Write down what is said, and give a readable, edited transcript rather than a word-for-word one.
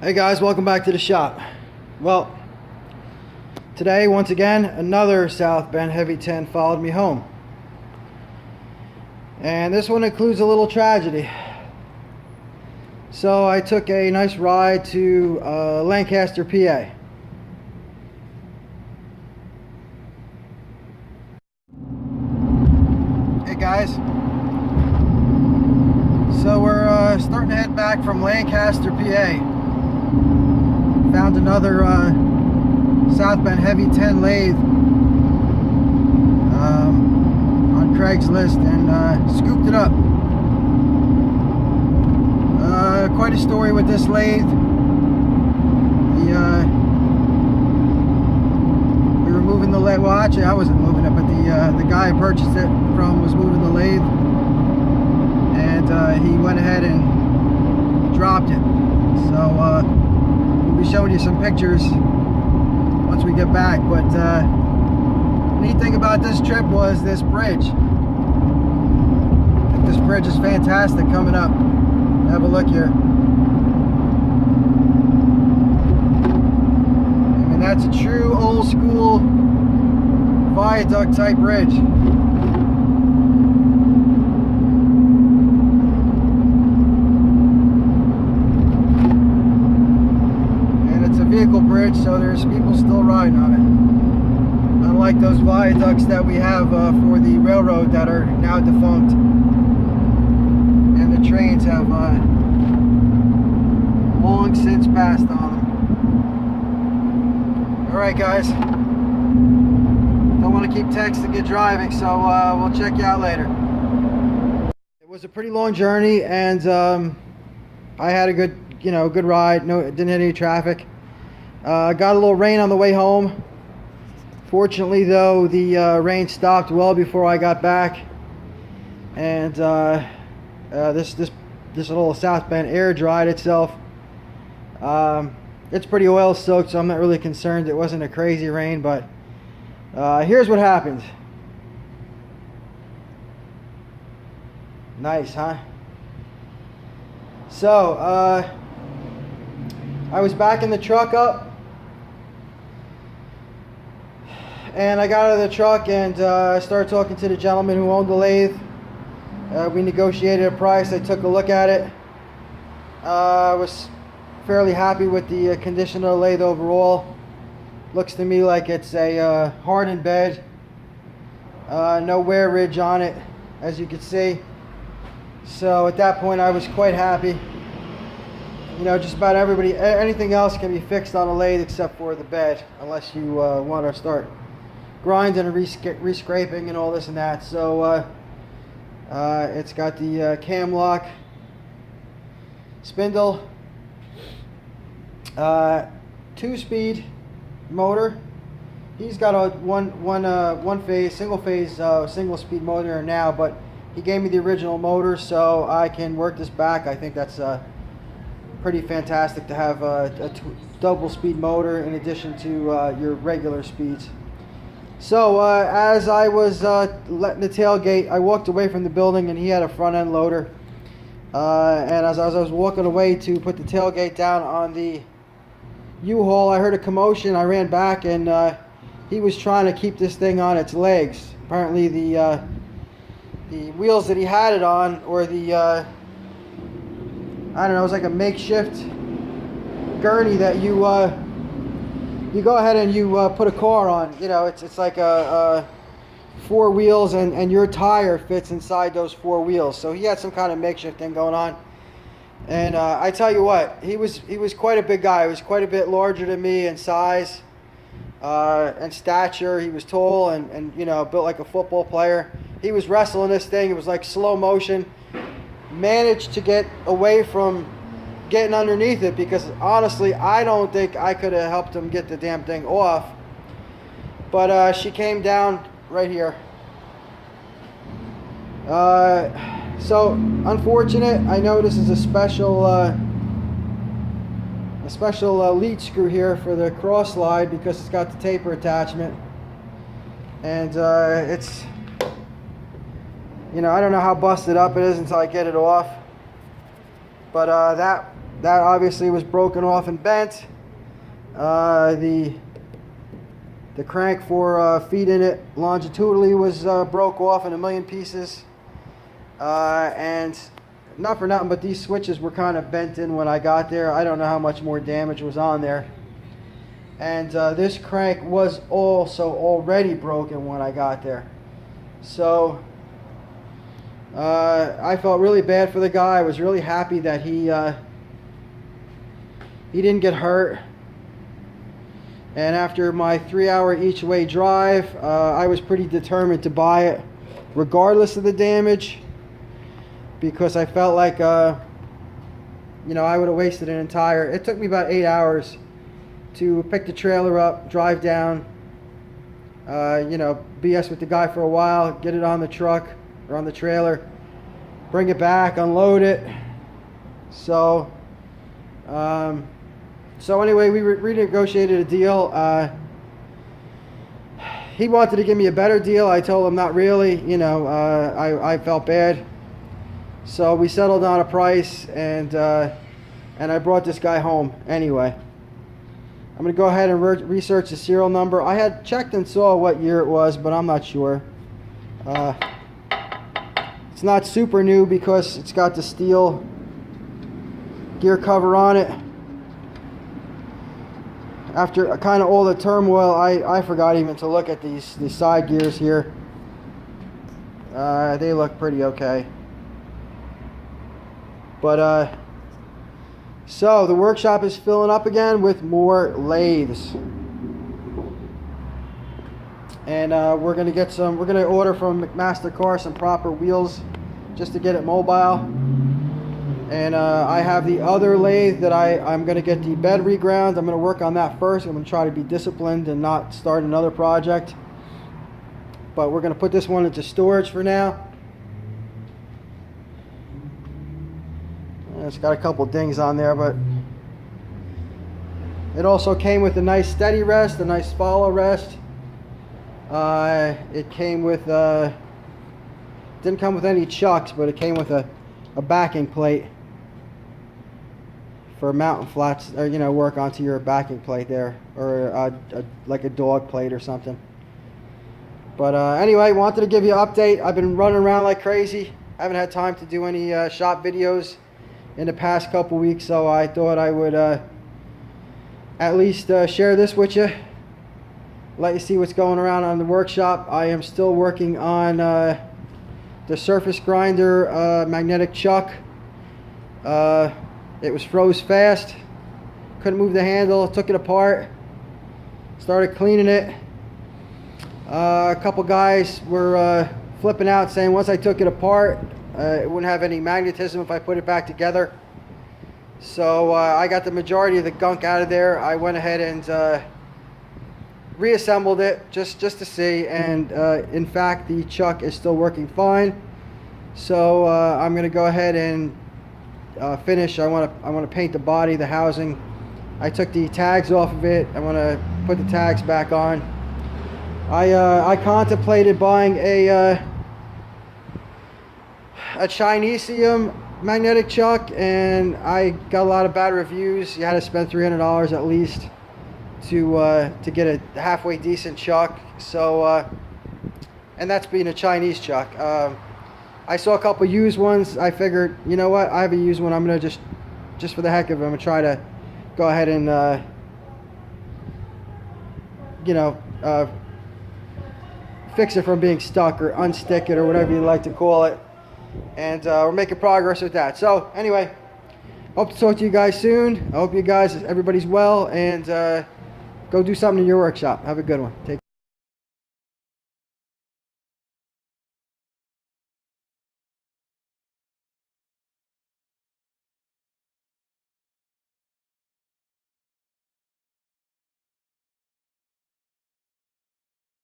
Hey guys, welcome back to the shop. Well, today once again another South Bend Heavy 10 followed me home, and this one includes a little tragedy. So I took a nice ride to Lancaster, PA. Hey guys, so we're starting to head back from Lancaster, PA. Found another South Bend Heavy 10 lathe on Craigslist and scooped it up. Quite a story with this lathe. We were moving the lathe. Well, actually, I wasn't moving it, but the guy I purchased it from was moving the lathe, and he went ahead and dropped it. So we'll be showing you some pictures once we get back. But neat thing about this trip was this bridge. I think this bridge is fantastic coming up. Have a look here. I mean, that's a true old school viaduct type bridge. And it's a vehicle bridge, so there's people still riding on it. Unlike those viaducts that we have for the railroad that are now defunct. The trains have long since passed on them. Alright guys, don't want to keep texting and driving, so we'll check you out later. It was a pretty long journey, and I had a good ride. No, didn't hit any traffic. Got a little rain on the way home. Fortunately though, the rain stopped well before I got back, and this little South Bend air dried itself. It's pretty oil soaked, so I'm not really concerned. It wasn't a crazy rain, but here's what happened. Nice, huh? So I was backing the truck up, and I got out of the truck and I started talking to the gentleman who owned the lathe. We negotiated a price. I took a look at it. I was fairly happy with the condition of the lathe overall. Looks to me like it's a hardened bed. No wear ridge on it, as you can see. So at that point I was quite happy. You know, just about anything else can be fixed on a lathe except for the bed, unless you want to start grinding and re-scraping and all this and that. So it's got the cam lock spindle, 2-speed motor. He's got a one phase, single speed motor now, but he gave me the original motor so I can work this back. I think that's pretty fantastic to have a double speed motor in addition to your regular speeds. So as I was letting the tailgate, I walked away from the building, and he had a front end loader. And as I was walking away to put the tailgate down on the U-Haul, I heard a commotion. I ran back, and he was trying to keep this thing on its legs. Apparently the wheels that he had it on, or the I don't know, it was like a makeshift gurney that you go ahead and you put a car on. You know, it's like a 4 wheels, and your tire fits inside those 4 wheels. So he had some kind of makeshift thing going on. And I tell you what, he was quite a big guy. He was quite a bit larger than me in size and stature. He was tall and you know, built like a football player. He was wrestling this thing. It was like slow motion. Managed to get away from getting underneath it, because honestly I don't think I could have helped him get the damn thing off. But she came down right here. So unfortunate. I know this is a special lead screw here for the cross slide, because it's got the taper attachment, and it's, you know, I don't know how busted up it is until I get it off. But that that obviously was broken off and bent. The crank for feeding it longitudinally was broke off in a million pieces. And not for nothing, but these switches were kind of bent in when I got there. I don't know how much more damage was on there. And this crank was also already broken when I got there. So I felt really bad for the guy. I was really happy that he didn't get hurt. And after my 3-hour each way drive, I was pretty determined to buy it regardless of the damage, because I felt like you know, I would have wasted an entire, it took me about 8 hours to pick the trailer up, drive down, you know, BS with the guy for a while, get it on the truck or on the trailer, bring it back, unload it. So anyway, we renegotiated a deal. He wanted to give me a better deal. I told him not really, you know, I felt bad. So we settled on a price, and I brought this guy home anyway. I'm going to go ahead and research the serial number. I had checked and saw what year it was, but I'm not sure. It's not super new because it's got the steel gear cover on it. After kind of all the turmoil, I forgot even to look at these side gears here. They look pretty okay. But so the workshop is filling up again with more lathes, and we're gonna order from McMaster Car some proper wheels just to get it mobile. And I have the other lathe that I'm gonna get the bed reground. I'm gonna work on that first. I'm gonna try to be disciplined and not start another project. But we're gonna put this one into storage for now. It's got a couple dings on there, but it also came with a nice steady rest, a nice follow rest. It came with, didn't come with any chucks, but it came with a backing plate for mountain flats, or, you know, work onto your backing plate there, or like a dog plate or something. But anyway, wanted to give you an update. I've been running around like crazy. I haven't had time to do any shop videos in the past couple weeks, so I thought I would at least share this with you, let you see what's going around on the workshop. I am still working on the surface grinder magnetic chuck. It was froze fast, couldn't move the handle, took it apart, started cleaning it. A couple guys were flipping out, saying once I took it apart, it wouldn't have any magnetism if I put it back together. So I got the majority of the gunk out of there. I went ahead and reassembled it just to see, and in fact the chuck is still working fine. So I'm going to go ahead and finish. I want to paint the body, the housing. I took the tags off of it. I want to put the tags back on. I contemplated buying a Chinesium magnetic chuck, and I got a lot of bad reviews. You had to spend $300 at least to get a halfway decent chuck. So and that's being a Chinese chuck. I saw a couple used ones. I figured, you know what, I have a used one. I'm gonna just for the heck of it, I'm gonna try to go ahead and you know, fix it from being stuck, or unstick it, or whatever you like to call it. And we're making progress with that. So anyway, hope to talk to you guys soon. I hope you guys, everybody's well, and go do something in your workshop. Have a good one. Take care.